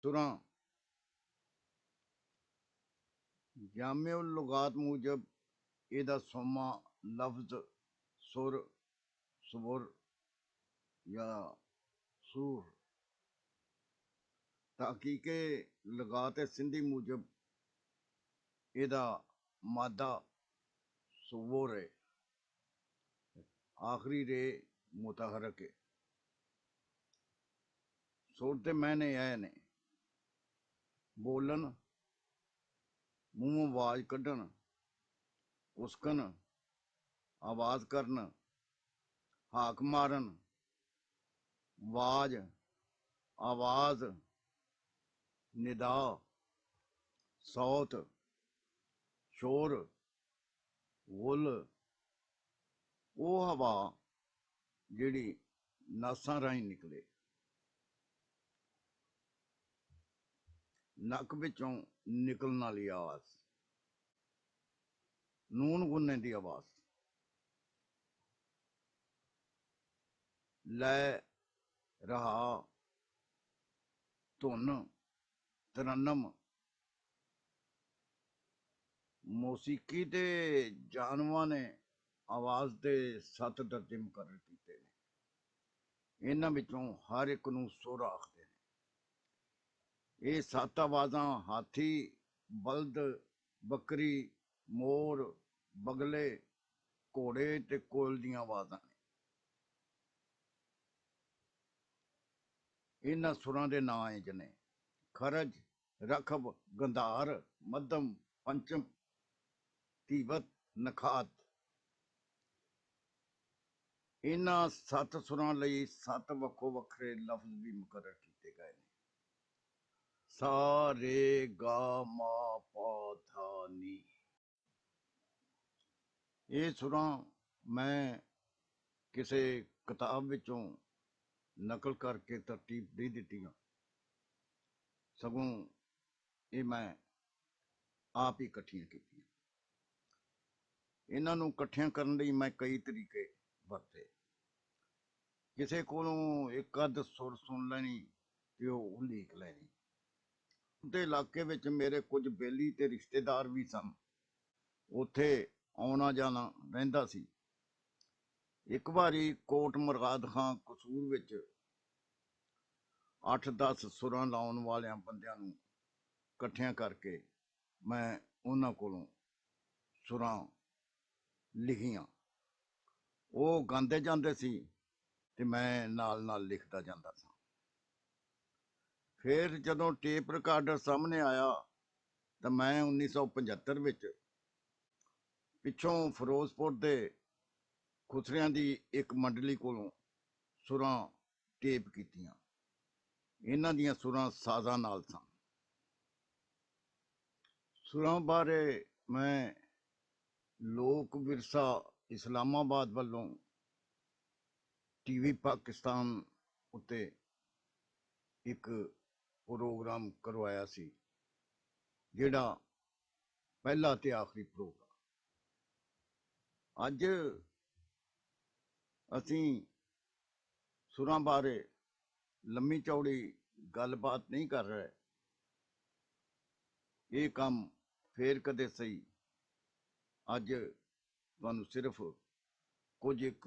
सुरां जामे उल लुगात मूजब ਇਹਦਾ ਸੋਮਾ लफ्ज सुर सुर या सूर तहकीके लगात सिंधी मूजब ਇਹਦਾ मादा सुवोर है आखिरी रे मुतहरक है सूरते मैंने आए ने बोलन मूहों आवाज कढ़न उसकन आवाज करन हाक मारन आवाज आवाज निदा सौत शोर गुल वो हवा जिहड़ी नासां राहीं निकले नक विचों निकलण वाली आवाज नून गुन्ने की आवाज लै रहा धुन तरन्नम मौसीकी ते जानवर ने आवाज के 7 दर्जे मुकर्रर कीते ने इन्हां विचों हर एक नूं सुर आखदे ने ये 7 आवाज़ां हाथी बलद बकरी मोर बगले घोड़े ते कोयल दीयां आवाज़ां ने इन्हां सुरां दे नां इंज ने खरज रखब गंधार मध्यम पंचम धीवत नखात इन्हां 7 सुरां लई 7 वक्खो वक्खरे लफ्ज भी मुकर्रर कीते गए ने सा रे गा मा पा धा नी ये सुरां मैं किसी किताब विचों नकल करके तरतीब दे दित्तियां सगों ये मैं आप ही इकट्ठियां कीतियां इन्हां नूं इकट्ठियां करन लई मैं कई तरीके वरते किसी कोलों एक अध सुर सुन लैनी ते ओह लीक लैनी उते इलाके विच मेरे कुछ बेली ते रिश्तेदार भी सन उत्थे आउणा जाना रहिंदा सी एक वारी कोट मुराद खां कसूर विच 8-10 सुरां लाउण वालियां बंदियां नूं इकट्ठियां करके मैं उन्हां कोलों सुरां लिखियां ਉਹ ਗਾਉਂਦੇ ਜਾਂਦੇ ਸੀ ਤੇ ਮੈਂ ਨਾਲ ਨਾਲ ਲਿਖਦਾ ਜਾਂਦਾ ਸਾਂ ਫਿਰ ਜਦੋਂ ਟੇਪ ਰਿਕਾਰਡਰ ਸਾਹਮਣੇ ਆਇਆ ਤਾਂ ਮੈਂ 1975 ਵਿੱਚ ਪਿੱਛੋਂ ਫਿਰੋਜ਼ਪੁਰ ਦੇ ਖੁਸਰਿਆਂ ਦੀ ਇੱਕ ਮੰਡਲੀ ਕੋਲੋਂ ਸੁਰਾਂ ਟੇਪ ਕੀਤੀਆਂ ਇਹਨਾਂ ਦੀਆਂ ਸੁਰਾਂ ਸਾਜ਼ਾਂ ਨਾਲ ਸਨ ਸੁਰਾਂ ਬਾਰੇ ਮੈਂ ਲੋਕ ਵਿਰਸਾ ਇਸਲਾਮਾਬਾਦ ਵੱਲੋਂ टीवी पाकिस्तान उत्ते एक प्रोग्राम करवाया सी जिहड़ा पहला ते आखिरी प्रोग्राम अज असीं सुरां बारे लम्मी चौड़ी गलबात नहीं कर रहे ये काम फिर कदे सही अज तुहानूं सिर्फ कुछ एक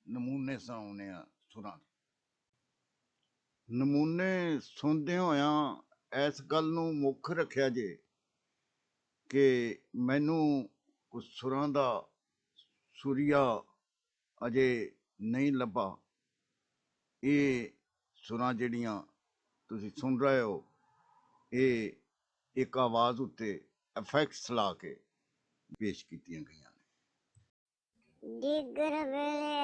नमूने सुणाउने आ सुरां नमूने सुनदे होया इस गल नूं मुख रखिया जे कि मैनू कुछ सुरां दा सुरिया अजे नहीं लभा ये सुरां जिहड़ियां तुसीं सुन रहे हो ये एक आवाज उत्ते इफेक्ट्स ला के पेश कीतियां गईयां ने डिगर वेले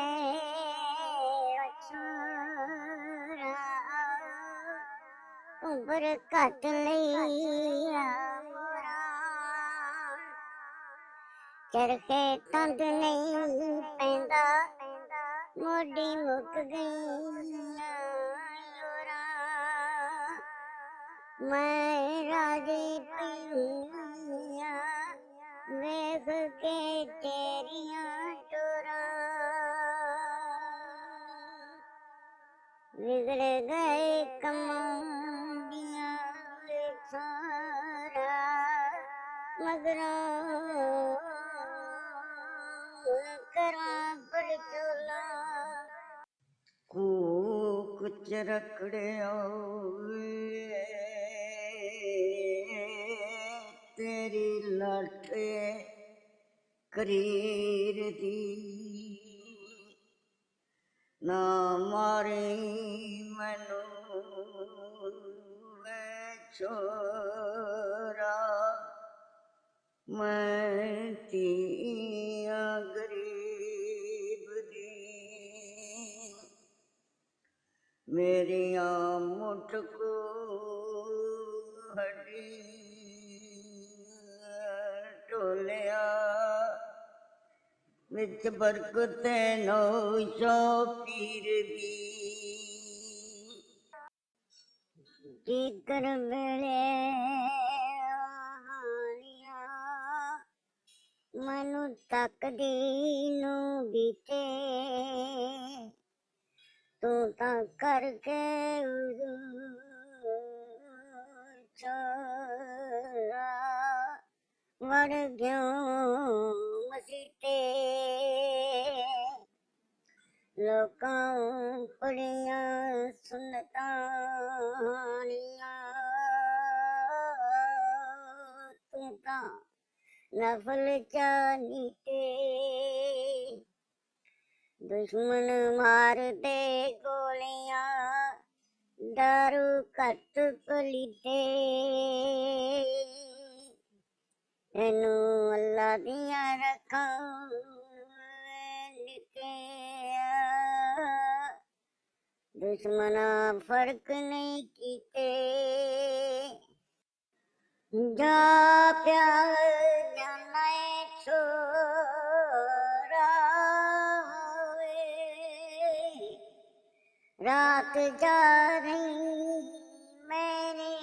उबर कट लिया मोरा चरखे तंद नहीं पैंदा मोडी मुक गई लोरा मैं राजी पिया वेख के तेरियां टोरा बिगड़ गए कमांडियां मगरों करा परचोला कूक चरकड़िया तेरी लाटे करीर दी ना मारी मैनू छोरा मैं तिया गरीब दी मेरिया मुठ को हड्डी टोलिया विच बरकत नौशो पीर दी टीकर वेले मनु तकदी नू बीते तू ता करके छोरा वड़ गयो मसीते लोकां पड़ियां सुनतानियां तू ता नफल चानीते दुश्मन मारते गोलियां दारू कट पलीते एनू अल्लाह दियां रखां दुश्मना फर्क नहीं कीते जा प्यार जाना छोरा रात जा रही मैंने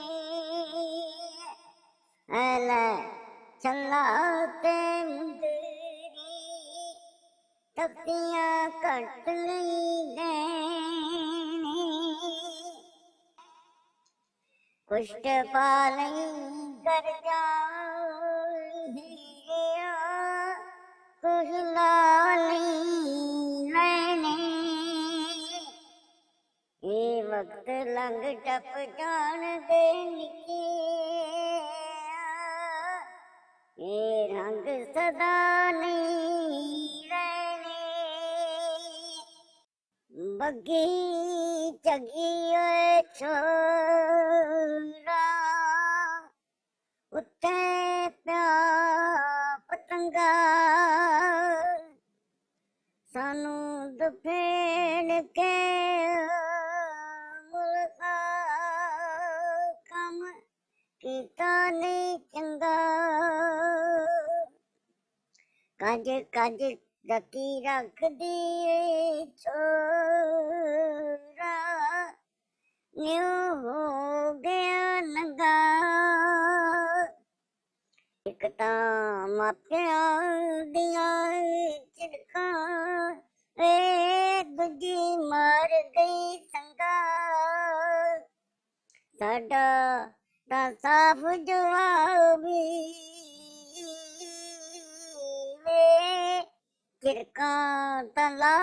अला चलाते मुंदरी तख्तियां कट ली देनी कुष्ट पालई कर जाऊंगिया कुछ लाली लेने ये वक्त लंघ टप जान दे निके ये रंग सदा नहीं रहने बगी चगी छोरा उत्ते प्या पतंगा सानू दफेड़ के मुल्का कम कीता नहीं चंगा कज कज रखी रख दिए छोरा न्यू हो गया नंगा एक तां मापियां दियां झिड़कां वे दूजी मर गई संगा साडा तां साफ जवाब वे झिड़कां तां ला